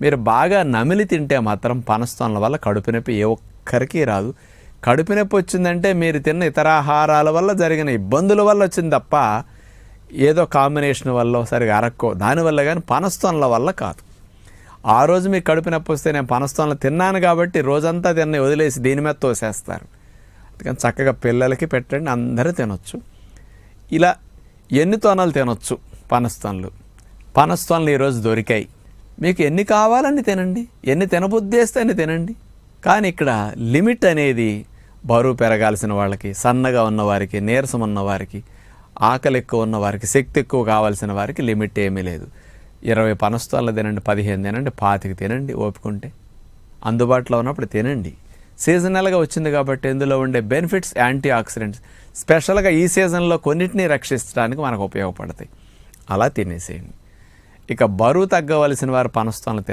మీరు బాగా నమిలి తింటే మాత్రం పనస్తోనల వల్ల కడుపు నొప్పి ఏ ఒక్కరికి రాదు. కడుపు నొప్పి వచ్చిందంటే మీరు తిన్న ఇతర ఆహారాల వల్ల జరిగిన ఇబ్బందుల వల్ల వచ్చింది తప్ప ఏదో కాంబినేషన్ వల్ల సరిగా అరక్కో దానివల్ల కానీ పనస్తోనల వల్ల కాదు. ఆ రోజు మీకు కడుపు నొప్పి వస్తే నేను పనస్తోనలు తిన్నాను కాబట్టి రోజంతా తిన్న వదిలేసి దీని మీద తోసేస్తారు. అందుకని చక్కగా పిల్లలకి పెట్టండి, అందరూ తినొచ్చు. ఇలా ఎన్ని తోనలు తినొచ్చు పనస్తోనలు ఈరోజు దొరికాయి. మీకు ఎన్ని కావాలని తినండి, ఎన్ని తినబుద్ధేస్తే అన్ని తినండి. కానీ ఇక్కడ లిమిట్ అనేది బరువు పెరగాల్సిన వాళ్ళకి, సన్నగా ఉన్నవారికి, నీరసం ఉన్నవారికి, ఆకలి ఎక్కువ ఉన్నవారికి, శక్తి ఎక్కువ కావాల్సిన వారికి లిమిట్ ఏమీ లేదు. 20 పనస్తోనలు తినండి, 15 తినండి, 25 తినండి, ఓపుకుంటే అందుబాటులో ఉన్నప్పుడు తినండి. సీజనల్గా వచ్చింది కాబట్టి ఇందులో ఉండే బెనిఫిట్స్ యాంటీ ఆక్సిడెంట్స్ స్పెషల్గా ఈ సీజన్లో కొన్నిటిని రక్షించడానికి మనకు ఉపయోగపడతాయి. అలా తినేసేయండి. ఇక బరువు తగ్గవలసిన వారు పనస్తోనలు తినండి.